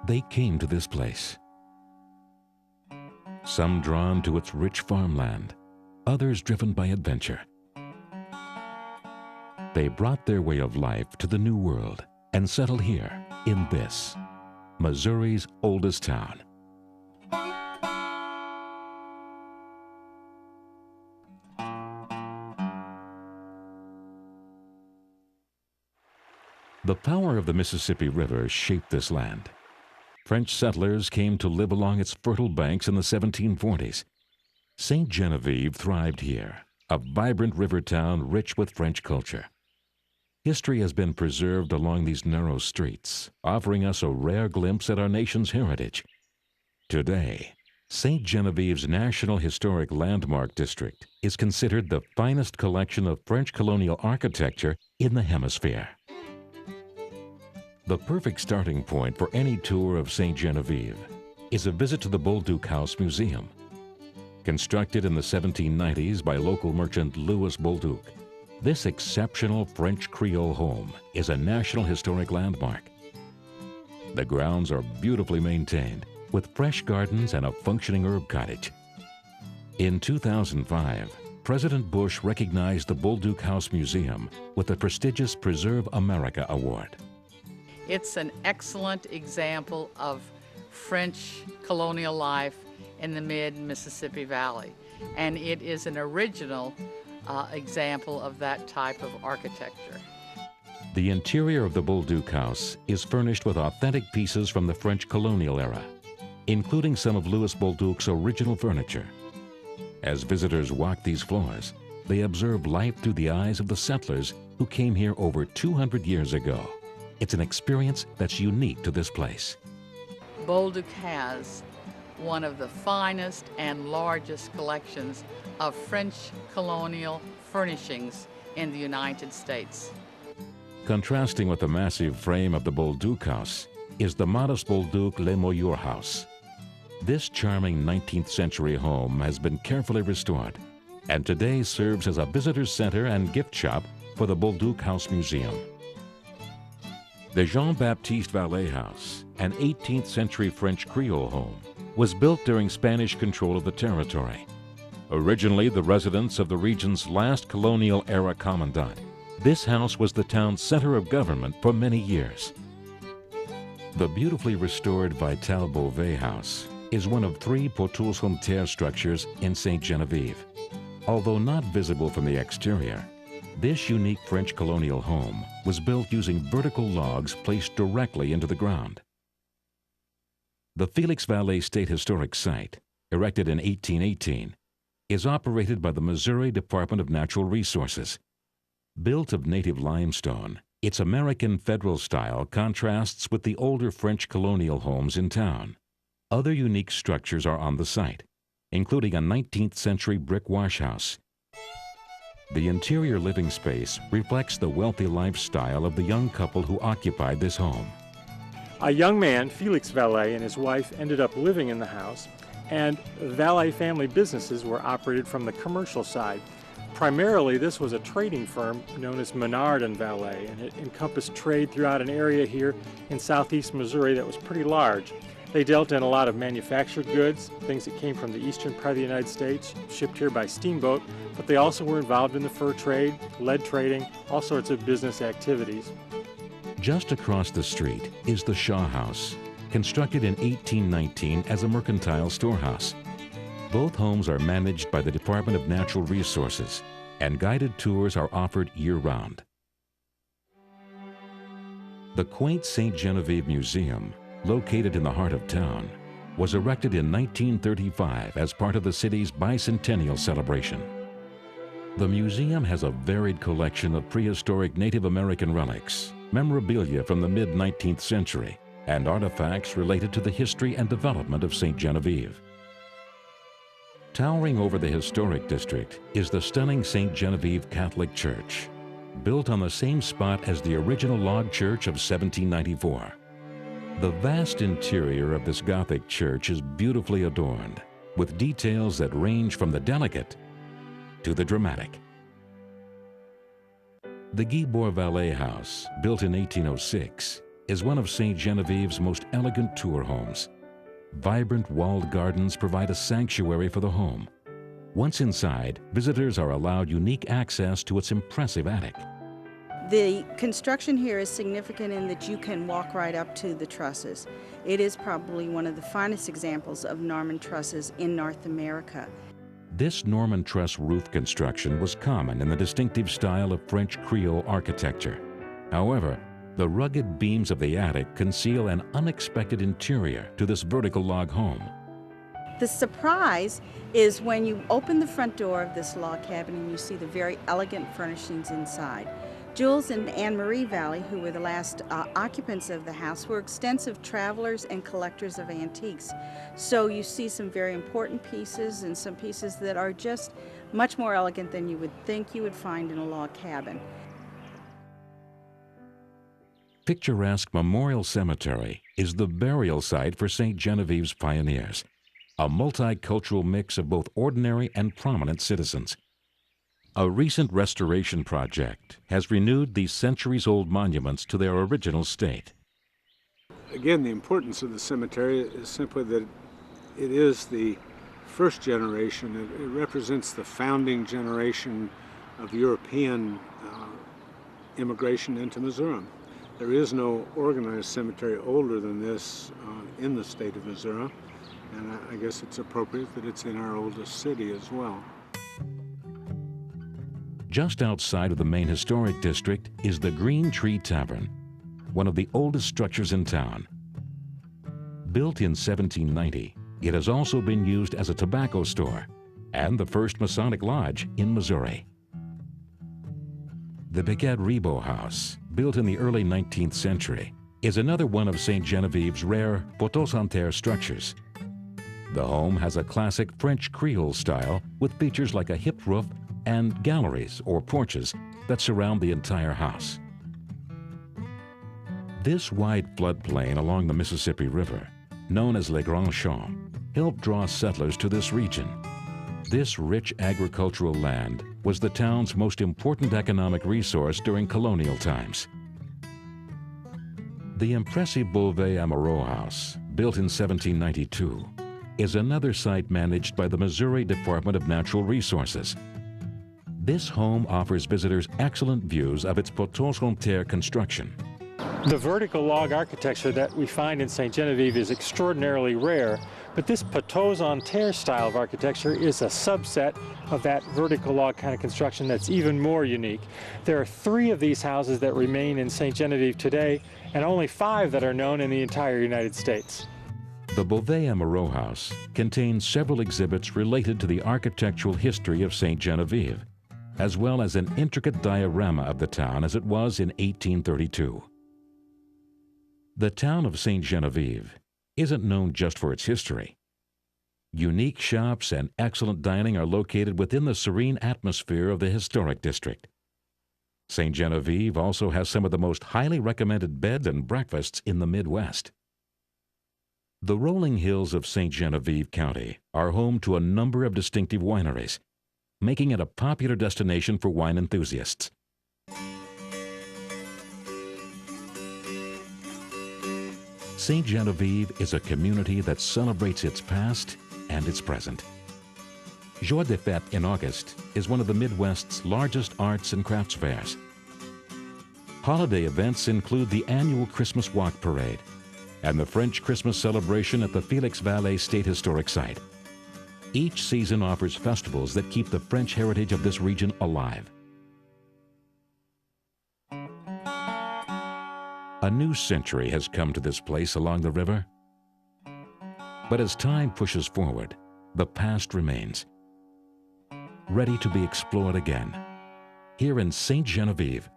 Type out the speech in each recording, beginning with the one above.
they came to this place. Some drawn to its rich farmland, others driven by adventure. They brought their way of life to the New World and settled here in this, Missouri's oldest town. The power of the Mississippi River shaped this land. French settlers came to live along its fertile banks in the 1740s. Sainte Genevieve thrived here, a vibrant river town rich with French culture. History has been preserved along these narrow streets, offering us a rare glimpse at our nation's heritage. Today, Sainte Genevieve's National Historic Landmark District is considered the finest collection of French colonial architecture in the hemisphere. The perfect starting point for any tour of Sainte Genevieve is a visit to the Bolduc House Museum. Constructed in the 1790s by local merchant Louis Bolduc, this exceptional French Creole home is a National Historic Landmark. The grounds are beautifully maintained, with fresh gardens and a functioning herb cottage. In 2005, President Bush recognized the Bolduc House Museum with the prestigious Preserve America Award. It's an excellent example of French colonial life in the mid-Mississippi Valley, and it is an original example of that type of architecture. The interior of the Bolduc House is furnished with authentic pieces from the French colonial era, including some of Louis Bolduc's original furniture. As visitors walk these floors, they observe life through the eyes of the settlers who came here over 200 years ago. It's an experience that's unique to this place. Bolduc has one of the finest and largest collections of French colonial furnishings in the United States. Contrasting with the massive frame of the Bolduc House is the modest Bolduc Le Moyeur House. This charming 19th century home has been carefully restored and today serves as a visitor center and gift shop for the Bolduc House Museum. The Jean-Baptiste Vallée House, an 18th century French Creole home, was built during Spanish control of the territory. Originally the residence of the region's last colonial era commandant, this house was the town's center of government for many years. The beautifully restored Vital Beauvais House is one of 3 poteaux-sans-terre structures in Sainte Genevieve. Although not visible from the exterior, this unique French colonial home was built using vertical logs placed directly into the ground. The Felix Valley State Historic Site, erected in 1818, is operated by the Missouri Department of Natural Resources. Built of native limestone, its American federal style contrasts with the older French colonial homes in town. Other unique structures are on the site, including a 19th century brick wash house. The interior living space reflects the wealthy lifestyle of the young couple who occupied this home. A young man, Felix Vallée, and his wife ended up living in the house, and Vallée family businesses were operated from the commercial side. Primarily, this was a trading firm known as Menard & Vallée, and it encompassed trade throughout an area here in southeast Missouri that was pretty large. They dealt in a lot of manufactured goods, things that came from the eastern part of the United States, shipped here by steamboat, but they also were involved in the fur trade, lead trading, all sorts of business activities. Just across the street is the Shaw House, constructed in 1819 as a mercantile storehouse. Both homes are managed by the Department of Natural Resources, and guided tours are offered year-round. The quaint Sainte Genevieve Museum, located in the heart of town, was erected in 1935 as part of the city's bicentennial celebration. The museum has a varied collection of prehistoric Native American relics, memorabilia from the mid-19th century, and artifacts related to the history and development of Sainte Genevieve. Towering over the historic district is the stunning Sainte Genevieve Catholic Church, built on the same spot as the original log church of 1794. The vast interior of this Gothic church is beautifully adorned, with details that range from the delicate to the dramatic. The Guy Vallée House, built in 1806, is one of Sainte Genevieve's most elegant tour homes. Vibrant walled gardens provide a sanctuary for the home. Once inside, visitors are allowed unique access to its impressive attic. The construction here is significant in that you can walk right up to the trusses. It is probably one of the finest examples of Norman trusses in North America. This Norman truss roof construction was common in the distinctive style of French Creole architecture. However, the rugged beams of the attic conceal an unexpected interior to this vertical log home. The surprise is when you open the front door of this log cabin and you see the very elegant furnishings inside. Jules and Anne Marie Valley, who were the last occupants of the house, were extensive travelers and collectors of antiques. So you see some very important pieces and some pieces that are just much more elegant than you would think you would find in a log cabin. Picturesque Memorial Cemetery is the burial site for Sainte Genevieve's pioneers, a multicultural mix of both ordinary and prominent citizens. A recent restoration project has renewed these centuries-old monuments to their original state. Again, the importance of the cemetery is simply that it is the first generation. It represents the founding generation of European immigration into Missouri. There is no organized cemetery older than this in the state of Missouri, and I guess it's appropriate that it's in our oldest city as well. Just outside of the main historic district is the Green Tree Tavern, one of the oldest structures in town. Built in 1790, it has also been used as a tobacco store and the first Masonic lodge in Missouri. The Biquet Ribot House, built in the early 19th century, is another one of Sainte Genevieve's rare poteaux en terre structures. The home has a classic French Creole style with features like a hipped roof and galleries or porches that surround the entire house. This wide floodplain along the Mississippi River, known as Les Grands Champs, helped draw settlers to this region. This rich agricultural land was the town's most important economic resource during colonial times. The impressive Beauvais Amoreau House, built in 1792, is another site managed by the Missouri Department of Natural Resources. This home offers visitors excellent views of its poteaux en terre construction. The vertical log architecture that we find in Sainte Genevieve is extraordinarily rare, but this poteaux en terre style of architecture is a subset of that vertical log kind of construction that's even more unique. There are 3 of these houses that remain in Sainte Genevieve today, and only 5 that are known in the entire United States. The Beauvais Amoreau House contains several exhibits related to the architectural history of Sainte Genevieve, as well as an intricate diorama of the town as it was in 1832. The town of Sainte Genevieve isn't known just for its history. Unique shops and excellent dining are located within the serene atmosphere of the historic district. Sainte Genevieve also has some of the most highly recommended beds and breakfasts in the Midwest. The rolling hills of Sainte Genevieve County are home to a number of distinctive wineries, making it a popular destination for wine enthusiasts. Sainte Genevieve is a community that celebrates its past and its present. Joie de Fête in August is one of the Midwest's largest arts and crafts fairs. Holiday events include the annual Christmas Walk Parade and the French Christmas celebration at the Felix Valley State Historic Site. Each season offers festivals that keep the French heritage of this region alive. A new century has come to this place along the river. But as time pushes forward, the past remains, ready to be explored again, here in Sainte Genevieve,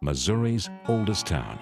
Missouri's oldest town.